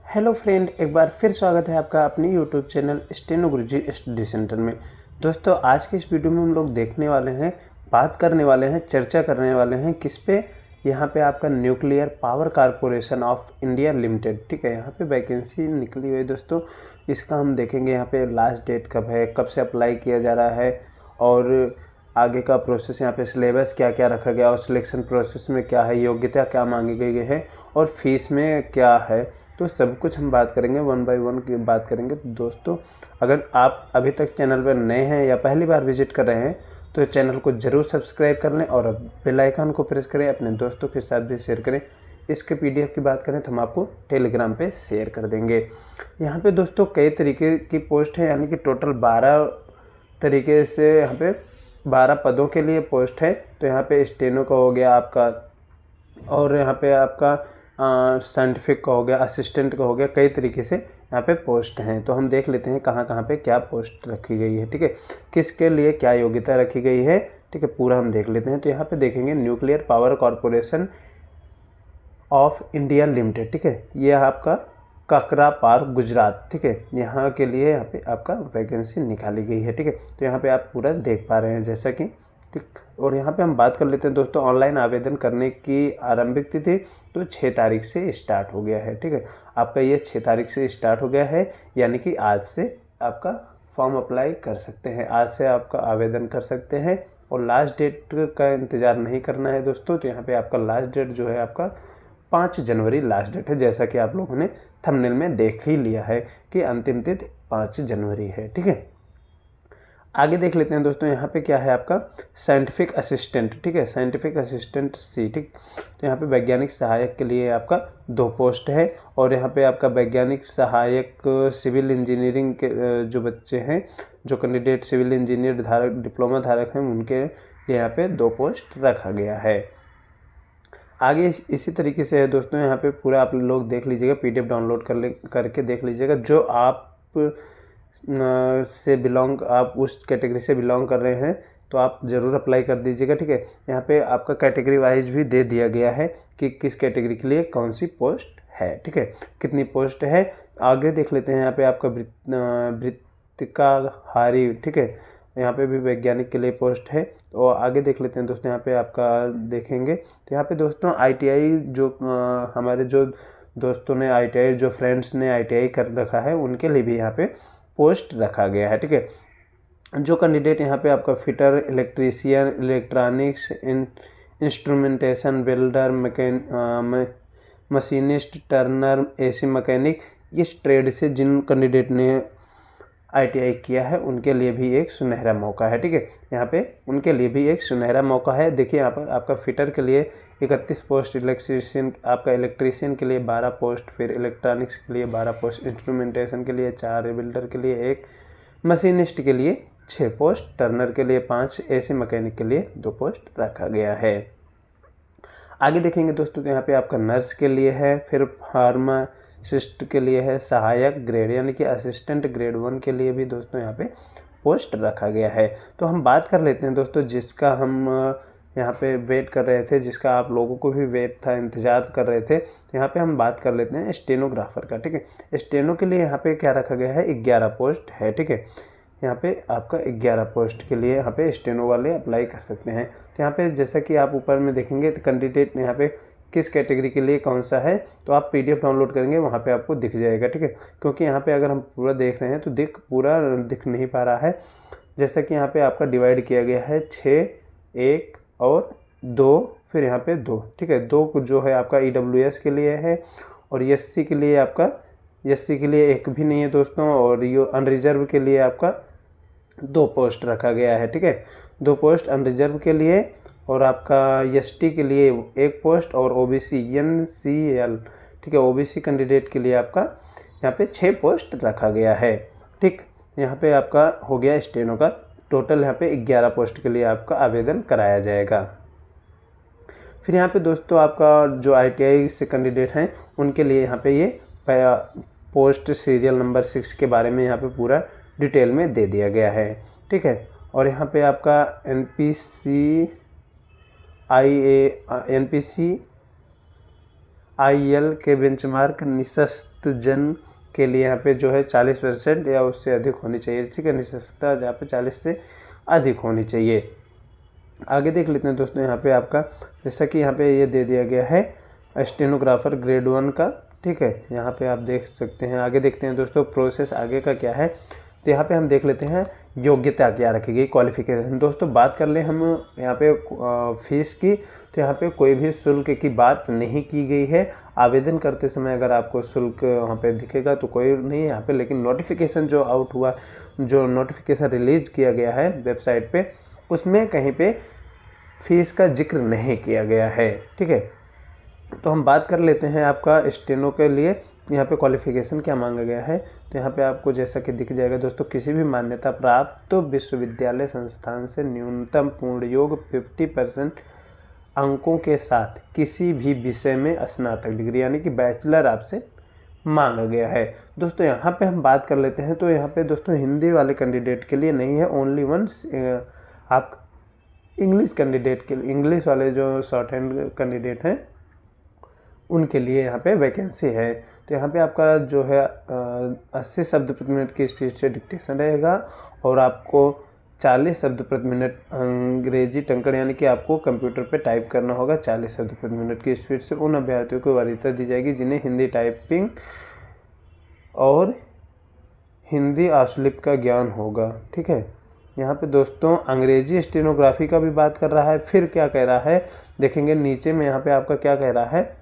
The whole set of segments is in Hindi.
हेलो फ्रेंड, एक बार फिर स्वागत है आपका अपने यूट्यूब चैनल स्टेनो गुरुजी स्टडी सेंटर में। दोस्तों, आज की इस वीडियो में हम लोग देखने वाले हैं, बात करने वाले हैं, चर्चा करने वाले हैं किस पे। यहाँ पे आपका nuclear power corporation of India limited, ठीक है। यहाँ पे वैकेंसी निकली हुई है दोस्तों। इसका हम देखेंगे यहाँ पे लास्ट डेट कब है, कब से अप्लाई किया जा रहा है और आगे का प्रोसेस, यहाँ पे सिलेबस क्या क्या रखा गया और सिलेक्शन प्रोसेस में क्या है, योग्यता क्या मांगी गई है और फीस में क्या है। तो सब कुछ हम बात करेंगे, वन बाय वन की बात करेंगे। तो दोस्तों, अगर आप अभी तक चैनल पर नए हैं या पहली बार विजिट कर रहे हैं तो चैनल को ज़रूर सब्सक्राइब कर लें और बेल आइकन को प्रेस करें, अपने दोस्तों के साथ भी शेयर करें। इसके पीडीएफ की बात करें तो हम आपको टेलीग्राम पे शेयर कर देंगे। यहाँ पे दोस्तों कई तरीके की पोस्ट है, यानी कि टोटल 12 तरीके से यहाँ पे 12 पदों के लिए पोस्ट है। तो यहाँ पे स्टेनो का हो गया आपका, और यहाँ पे आपका साइंटिफिक का हो गया, असिस्टेंट का हो गया, कई तरीके से यहाँ पे पोस्ट हैं। तो हम देख लेते हैं कहाँ कहाँ पे क्या पोस्ट रखी गई है, ठीक है, किसके लिए क्या योग्यता रखी गई है, ठीक है, पूरा हम देख लेते हैं। तो यहाँ पे देखेंगे nuclear power corporation of India limited, ठीक है, ये आपका काकरापार गुजरात, ठीक है, यहाँ के लिए यहाँ पे आपका वैकेंसी निकाली गई है, ठीक है। तो यहाँ पे आप पूरा देख पा रहे हैं जैसा कि, ठीक। और यहाँ पे हम बात कर लेते हैं दोस्तों, ऑनलाइन आवेदन करने की आरंभिक तिथि तो 6 तारीख से स्टार्ट हो गया है, ठीक है। आपका ये 6 तारीख से स्टार्ट हो गया है, यानी कि आज से आपका फॉर्म अप्लाई कर सकते हैं, आज से आपका आवेदन कर सकते हैं। और लास्ट डेट का इंतज़ार नहीं करना है दोस्तों। तो यहाँ पे आपका लास्ट डेट जो है आपका 5 जनवरी लास्ट डेट है, जैसा कि आप लोगों ने थंबनेल में देख ही लिया है कि अंतिम तिथि 5 जनवरी है, ठीक है। आगे देख लेते हैं दोस्तों, यहाँ पे क्या है आपका साइंटिफिक असिस्टेंट, ठीक है, साइंटिफिक असिस्टेंट सी, ठीक। तो यहाँ पे वैज्ञानिक सहायक के लिए आपका 2 पोस्ट है। और यहाँ पे आपका वैज्ञानिक सहायक सिविल इंजीनियरिंग के जो बच्चे हैं, जो कैंडिडेट सिविल इंजीनियर धारक, डिप्लोमा धारक हैं, उनके लिए यहाँ पे 2 पोस्ट रखा गया है। आगे इसी तरीके से है दोस्तों, यहाँ पे पूरा आप लोग देख लीजिएगा, पीडीएफ डाउनलोड करके देख लीजिएगा। जो आप से बिलोंग, आप उस कैटेगरी से बिलोंग कर रहे हैं तो आप ज़रूर अप्लाई कर दीजिएगा, ठीक है। यहाँ पे आपका कैटेगरी वाइज भी दे दिया गया है कि किस कैटेगरी के लिए कौन सी पोस्ट है, ठीक है, कितनी पोस्ट है। आगे देख लेते हैं, यहाँ पे आपका वृत्तिकाहारी, ठीक है, यहाँ पे भी वैज्ञानिक के लिए पोस्ट है। तो आगे देख लेते हैं दोस्तों, यहाँ पे आपका देखेंगे तो यहाँ पे दोस्तों आईटीआई, जो हमारे जो दोस्तों ने आईटीआई, जो फ्रेंड्स ने आईटीआई कर रखा है, उनके लिए भी यहाँ पे पोस्ट रखा गया है, ठीक है। जो कैंडिडेट यहाँ पे आपका fitter, electrician, electronics, instrumentation, welder, machinist, Turner, AC mechanic, इस ट्रेड से जिन कैंडिडेट ने आईटीआई किया है उनके लिए भी एक सुनहरा मौका है, ठीक है। यहाँ पे उनके लिए भी एक सुनहरा मौका है। देखिए यहाँ पर आपका फिटर के लिए 31 पोस्ट, इलेक्ट्रीशियन, आपका इलेक्ट्रीशियन के लिए 12 पोस्ट, फिर इलेक्ट्रॉनिक्स के लिए 12 पोस्ट, इंस्ट्रूमेंटेशन के लिए 4, वेल्डर के लिए 1, मशीनिस्ट के लिए 6 पोस्ट, टर्नर के लिए 5, एसी मैकेनिक के लिए 2 पोस्ट रखा गया है। आगे देखेंगे दोस्तों, तो यहाँ पे आपका नर्स के लिए है, फिर फार्मासिस्ट के लिए है, सहायक ग्रेड यानी कि असिस्टेंट ग्रेड 1 के लिए भी दोस्तों यहाँ पे पोस्ट रखा गया है। तो हम बात कर लेते हैं दोस्तों, जिसका हम यहाँ पे वेट कर रहे थे, जिसका आप लोगों को भी वेट था, इंतज़ार कर रहे थे। तो यहाँ पे हम बात कर लेते हैं स्टेनोग्राफर का, ठीक है। स्टेनो के लिए यहाँ पे क्या रखा गया है, 11 पोस्ट है, ठीक है। यहाँ पे आपका 11 पोस्ट के लिए यहाँ पे स्टेनो वाले अप्लाई कर सकते हैं। तो यहाँ पे जैसा कि आप ऊपर में देखेंगे तो कैंडिडेट यहाँ पे किस कैटेगरी के लिए कौन सा है, तो आप पीडीएफ डाउनलोड करेंगे, वहाँ पे आपको दिख जाएगा, ठीक है। क्योंकि यहाँ पे अगर हम पूरा देख रहे हैं तो पूरा दिख नहीं पा रहा है। जैसा कि यहाँ पे आपका डिवाइड किया गया है 6, 1 और 2, फिर यहाँ पे 2, ठीक है। 2 जो है आपका ईडब्ल्यूएस के लिए है, और एससी के लिए आपका, एससी के लिए 1 भी नहीं है दोस्तों, और ये अनरिजर्व के लिए आपका 2 पोस्ट रखा गया है, ठीक है। 2 पोस्ट अनरिजर्व के लिए, और आपका एसटी के लिए 1 पोस्ट, और ओबीसी एनसीएल, ठीक है, ओबीसी कैंडिडेट के लिए आपका यहाँ पे 6 पोस्ट रखा गया है, ठीक। यहाँ पे आपका हो गया स्टेनो का टोटल, यहाँ पे 11 पोस्ट के लिए आपका आवेदन कराया जाएगा। फिर यहाँ पे दोस्तों आपका जो आईटीआई से कैंडिडेट हैं उनके लिए यहाँ पे ये पोस्ट सीरियल नंबर 6 के बारे में यहाँ पे पूरा डिटेल में दे दिया गया है, ठीक है। और यहाँ पे आपका एनपीसी IEL के बेंचमार्क निशस्त जन के लिए यहाँ पे जो है 40% या उससे अधिक होनी चाहिए। ठीक है, निशस्तता यहाँ पे 40 से अधिक होनी चाहिए। आगे देख लेते हैं दोस्तों, यहाँ पे आपका जैसा कि यहाँ पे ये दे दिया गया है स्टेनोग्राफर ग्रेड 1 का। ठीक है, यहाँ पे आप देख सकते हैं। आगे देखते हैं दोस्तों प्रोसेस आगे का क्या है। तो यहाँ पे हम देख लेते हैं योग्यता क्या रखी गई, क्वालिफिकेशन। दोस्तों बात कर लें हम यहाँ पे फीस की, तो यहाँ पे कोई भी शुल्क की बात नहीं की गई है। आवेदन करते समय अगर आपको शुल्क वहाँ पे दिखेगा तो कोई नहीं है यहाँ पे, लेकिन नोटिफिकेशन जो आउट हुआ, जो नोटिफिकेशन रिलीज किया गया है वेबसाइट पे, उसमें कहीं पे फीस का जिक्र नहीं किया गया है। ठीक है, तो हम बात कर लेते हैं आपका स्टेनो के लिए यहाँ पे क्वालिफिकेशन क्या मांगा गया है। तो यहाँ पे आपको जैसा कि दिख जाएगा दोस्तों, किसी भी मान्यता प्राप्त तो विश्वविद्यालय संस्थान से न्यूनतम पूर्ण योग 50% अंकों के साथ किसी भी विषय में स्नातक डिग्री यानी कि बैचलर आपसे मांगा गया है। दोस्तों यहाँ पे हम बात कर लेते हैं, तो यहाँ पे दोस्तों हिंदी वाले कैंडिडेट के लिए नहीं है, ओनली वन आप इंग्लिश कैंडिडेट के लिए, इंग्लिश वाले जो शॉर्ट हैंड कैंडिडेट हैं उनके लिए यहाँ पे वैकेंसी है। तो यहाँ पे आपका जो है 80 शब्द प्रति मिनट की स्पीड से डिक्टेशन रहेगा और आपको 40 शब्द प्रति मिनट अंग्रेजी टंकण यानी कि आपको कंप्यूटर पे टाइप करना होगा 40 शब्द प्रति मिनट की स्पीड से। उन अभ्यर्थियों को वरीयता दी जाएगी जिन्हें हिंदी टाइपिंग और हिंदी आशुलिपि का ज्ञान होगा। ठीक है, यहाँ पे दोस्तों अंग्रेजी स्टेनोग्राफी का भी बात कर रहा है। फिर क्या कह रहा है देखेंगे नीचे में, यहाँ पे आपका क्या कह रहा है,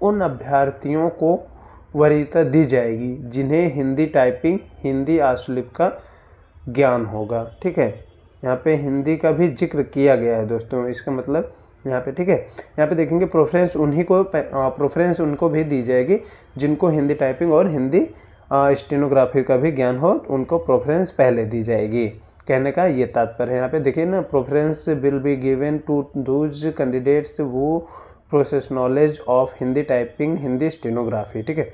उन अभ्यर्थियों को वरीयता दी जाएगी जिन्हें हिंदी टाइपिंग हिंदी आशुलिपि का ज्ञान होगा। ठीक है, यहाँ पे हिंदी का भी जिक्र किया गया है दोस्तों, इसका मतलब यहाँ पे। ठीक है, यहाँ पे देखेंगे प्रेफरेंस उनको भी दी जाएगी जिनको हिंदी टाइपिंग और हिंदी स्टेनोग्राफी का भी ज्ञान हो, उनको प्रेफरेंस पहले दी जाएगी। कहने का ये तात्पर्य है। यहाँ पे देखिए ना, preference will be given to those candidates who possess knowledge of Hindi typing Hindi stenography. ठीक है,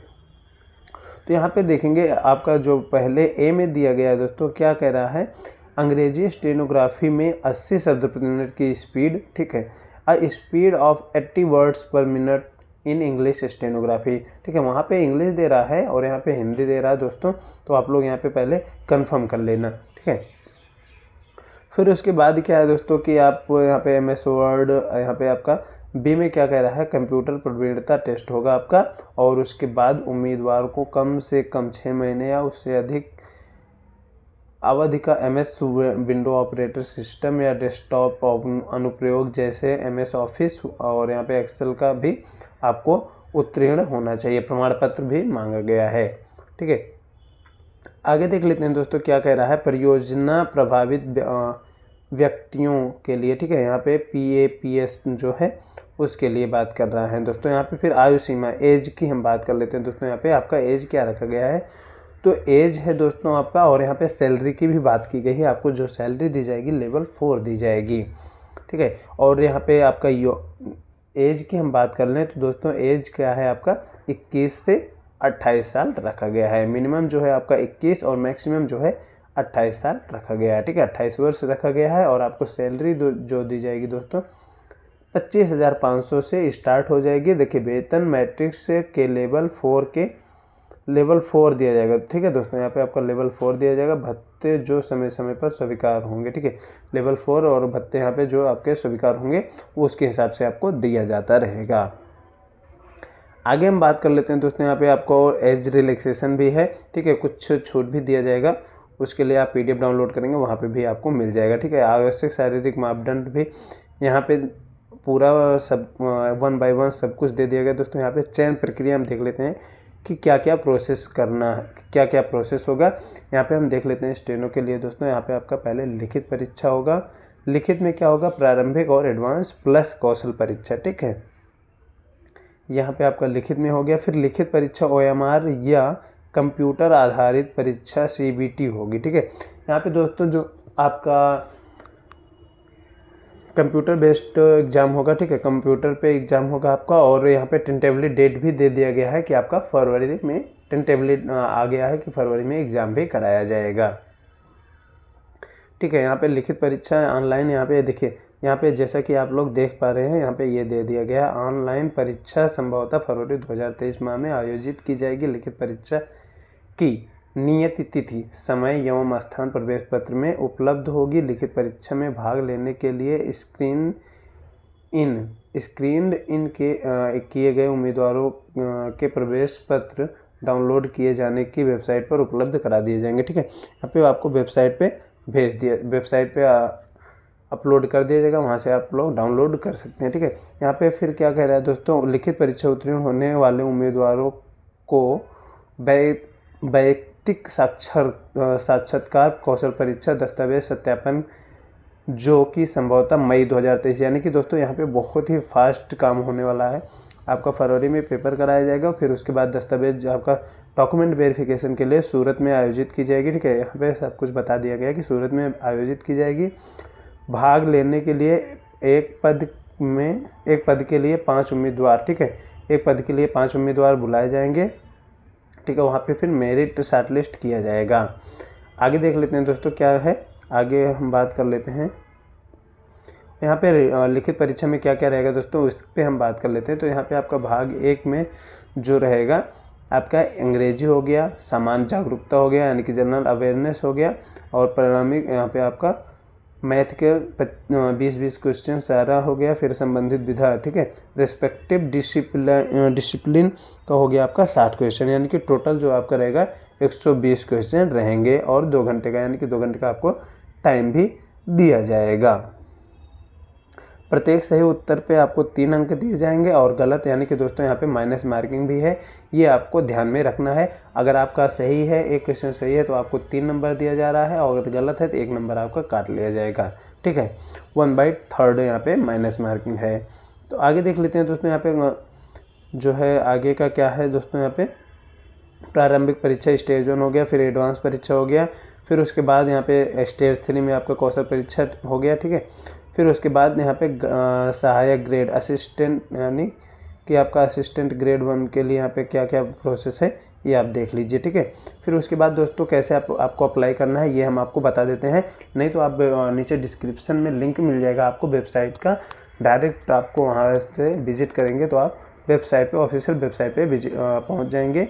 तो यहाँ पे देखेंगे आपका जो पहले ए में दिया गया है दोस्तों, क्या कह रहा है, अंग्रेजी स्टेनोग्राफी में 80 शब्द प्रति मिनट की स्पीड। ठीक है, अ स्पीड ऑफ 80 वर्ड्स पर मिनट इन इंग्लिश स्टेनोग्राफी। ठीक है, वहाँ पे इंग्लिश दे रहा है और यहाँ पे हिंदी दे रहा है दोस्तों, तो आप लोग यहाँ पे पहले कंफर्म कर लेना। ठीक है, फिर उसके बाद क्या है दोस्तों कि आप यहाँ पे MS वर्ड, यहाँ पे आपका बी में क्या कह रहा है, कंप्यूटर प्रवीणता टेस्ट होगा आपका, और उसके बाद उम्मीदवार को कम से कम 6 महीने या उससे अधिक अवधि का MS विंडो ऑपरेटर सिस्टम या डेस्कटॉप अनुप्रयोग जैसे MS ऑफिस और यहाँ पे एक्सेल का भी आपको उत्तीर्ण होना चाहिए, प्रमाण पत्र भी मांगा गया है। ठीक है, आगे देख लेते हैं दोस्तों क्या कह रहा है, परियोजना प्रभावित व्यक्तियों के लिए। ठीक है, यहाँ पे PAPS जो है उसके लिए बात कर रहा है दोस्तों। यहाँ पे फिर आयु सीमा एज की हम बात कर लेते हैं दोस्तों। यहाँ पे आपका एज क्या रखा गया है, तो एज है दोस्तों आपका, और यहाँ पे सैलरी की भी बात की गई है, आपको जो सैलरी दी जाएगी लेवल 4 दी जाएगी। ठीक है, और यहाँ पे आपका एज की हम बात कर लें तो दोस्तों एज क्या है आपका 21 से 28 साल रखा गया है। मिनिमम जो है आपका 21 और मैक्सिमम जो है 28 साल रखा गया है। ठीक है, 28 वर्ष रखा गया है। और आपको सैलरी जो दी जाएगी दोस्तों 25,500 से स्टार्ट हो जाएगी। देखिए, वेतन मैट्रिक्स के लेवल 4 दिया जाएगा। ठीक है दोस्तों, यहाँ पे आपका लेवल 4 दिया जाएगा। भत्ते जो समय समय पर स्वीकार होंगे। ठीक है, लेवल 4 और भत्ते यहाँ पे जो आपके स्वीकार होंगे उसके हिसाब से आपको दिया जाता रहेगा। आगे हम बात कर लेते हैं दोस्तों, यहाँ पे आपको एज रिलैक्सेशन भी है। ठीक है, कुछ छूट भी दिया जाएगा, उसके लिए आप PDF डाउनलोड करेंगे, वहाँ पे भी आपको मिल जाएगा। ठीक है, आवश्यक शारीरिक मापदंड भी यहाँ पे पूरा सब 1 बाय 1 सब कुछ दे दिया गया दोस्तों। यहाँ पे चयन प्रक्रिया हम देख लेते हैं कि क्या क्या प्रोसेस करना है, क्या क्या प्रोसेस होगा। यहाँ पे हम देख लेते हैं स्टेनो के लिए दोस्तों। यहाँ पे आपका पहले लिखित परीक्षा होगा। लिखित में क्या होगा, प्रारंभिक और एडवांस प्लस कौशल परीक्षा। ठीक है, यहाँ पे आपका लिखित में हो गया। फिर लिखित परीक्षा OMR या कंप्यूटर आधारित परीक्षा CBT होगी। ठीक है, यहाँ पे दोस्तों जो आपका कंप्यूटर बेस्ड एग्ज़ाम होगा। ठीक है, कंप्यूटर पे एग्ज़ाम होगा आपका, और यहाँ पे टेंटेटिवली डेट भी दे दिया गया है कि आपका फरवरी में टेंटेटिवली आ गया है कि फरवरी में एग्ज़ाम भी कराया जाएगा। ठीक है, यहाँ पे लिखित परीक्षा ऑनलाइन, यहाँ पे देखिए यहाँ पे जैसा कि आप लोग देख पा रहे हैं, यहाँ पे ये दे दिया गया है, ऑनलाइन परीक्षा संभवतः फरवरी 2023 माह में आयोजित की जाएगी। लिखित परीक्षा की नियत तिथि, समय एवं स्थान प्रवेश पत्र में उपलब्ध होगी। लिखित परीक्षा में भाग लेने के लिए स्क्रीन्ड इन किए गए उम्मीदवारों के प्रवेश पत्र डाउनलोड किए जाने की वेबसाइट पर उपलब्ध करा दिए जाएंगे। ठीक है, यहाँ पे आपको वेबसाइट पे अपलोड कर दिया जाएगा, वहाँ से आप लोग डाउनलोड कर सकते हैं। ठीक है, यहाँ पे फिर क्या कह रहा है दोस्तों, लिखित परीक्षा उत्तीर्ण होने वाले उम्मीदवारों को वैयक्तिक साक्षात्कार, कौशल परीक्षा, दस्तावेज सत्यापन, जो कि संभवतः मई 2023, यानी कि दोस्तों यहाँ पे बहुत ही फास्ट काम होने वाला है। आपका फरवरी में पेपर कराया जाएगा, फिर उसके बाद दस्तावेज आपका डॉक्यूमेंट वेरिफिकेशन के लिए सूरत में आयोजित की जाएगी। ठीक है, यहाँ पे सब कुछ बता दिया गया कि सूरत में आयोजित की जाएगी। भाग लेने के लिए एक पद के लिए 5 उम्मीदवार, ठीक है, एक पद के लिए 5 उम्मीदवार बुलाए जाएंगे। ठीक है, वहाँ पे फिर मेरिट शॉर्टलिस्ट किया जाएगा। आगे देख लेते हैं दोस्तों क्या है, आगे हम बात कर लेते हैं। यहाँ पे लिखित परीक्षा में क्या क्या रहेगा दोस्तों, इस पे हम बात कर लेते हैं। तो यहाँ पे आपका भाग 1 में जो रहेगा आपका अंग्रेजी हो गया, सामान्य जागरूकता हो गया यानी कि जनरल अवेयरनेस हो गया, और परिणामी यहाँ पे आपका मैथ के 20 क्वेश्चन सारा हो गया, फिर संबंधित विधा। ठीक है, रिस्पेक्टिव डिसिप्लिन का हो गया आपका 60 क्वेश्चन, यानी कि टोटल जो आपका रहेगा 120 क्वेश्चन रहेंगे, और 2 घंटे का, यानी कि 2 घंटे का आपको टाइम भी दिया जाएगा। प्रत्येक सही उत्तर पे आपको 3 अंक दिए जाएंगे, और गलत यानी कि दोस्तों यहाँ पे माइनस मार्किंग भी है, ये आपको ध्यान में रखना है। अगर आपका सही है, एक क्वेश्चन सही है तो आपको 3 नंबर दिया जा रहा है, और अगर गलत है तो 1 नंबर आपका काट लिया जाएगा। ठीक है, 1/3 यहाँ पे माइनस मार्किंग है। तो आगे देख लेते हैं दोस्तों, यहाँ पे जो है आगे का क्या है दोस्तों, यहाँ पे प्रारंभिक परीक्षा स्टेज 1 हो गया, फिर एडवांस परीक्षा हो गया, फिर उसके बाद यहाँ पे स्टेज 3 में आपका कौशल परीक्षा हो गया। ठीक है, फिर उसके बाद यहाँ पे सहायक ग्रेड असिस्टेंट, यानी कि आपका असिस्टेंट ग्रेड 1 के लिए यहाँ पे क्या क्या प्रोसेस है ये आप देख लीजिए। ठीक है, फिर उसके बाद दोस्तों कैसे आपको अप्लाई करना है ये हम आपको बता देते हैं, नहीं तो आप नीचे डिस्क्रिप्शन में लिंक मिल जाएगा आपको वेबसाइट का, डायरेक्ट आपको वहाँ से विजिट करेंगे तो आप वेबसाइट पे, ऑफिशियल वेबसाइट पे पहुँच जाएंगे,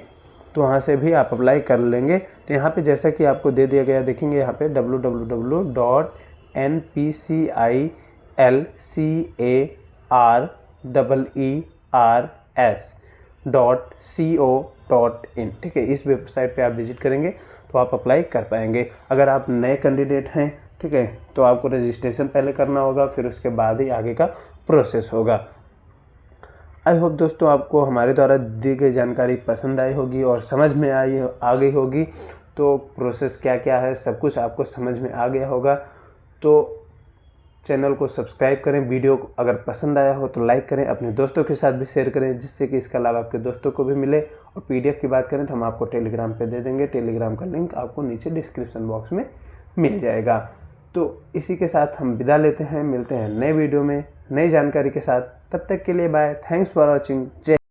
तो वहाँ से भी आप अप्लाई कर लेंगे। तो यहाँ पे जैसा कि आपको दे दिया गया, देखेंगे यहाँ पे www.npcialceers.co.in। ठीक है, इस वेबसाइट पे आप विजिट करेंगे तो आप अप्लाई कर पाएंगे। अगर आप नए कैंडिडेट हैं, ठीक है, तो आपको रजिस्ट्रेशन पहले करना होगा, फिर उसके बाद ही आगे का प्रोसेस होगा। आई होप दोस्तों आपको हमारे द्वारा दी गई जानकारी पसंद आई होगी और समझ में आ गई होगी। तो प्रोसेस क्या क्या है सब कुछ आपको समझ में आ गया होगा। तो चैनल को सब्सक्राइब करें, वीडियो अगर पसंद आया हो तो लाइक करें, अपने दोस्तों के साथ भी शेयर करें, जिससे कि इसका लाभ आपके दोस्तों को भी मिले। और PDF की बात करें तो हम आपको टेलीग्राम पे दे देंगे, टेलीग्राम का लिंक आपको नीचे डिस्क्रिप्शन बॉक्स में मिल जाएगा। तो इसी के साथ हम विदा लेते हैं, मिलते हैं नए वीडियो में नई जानकारी के साथ। तब तक के लिए बाय, थैंक्स फॉर वॉचिंग।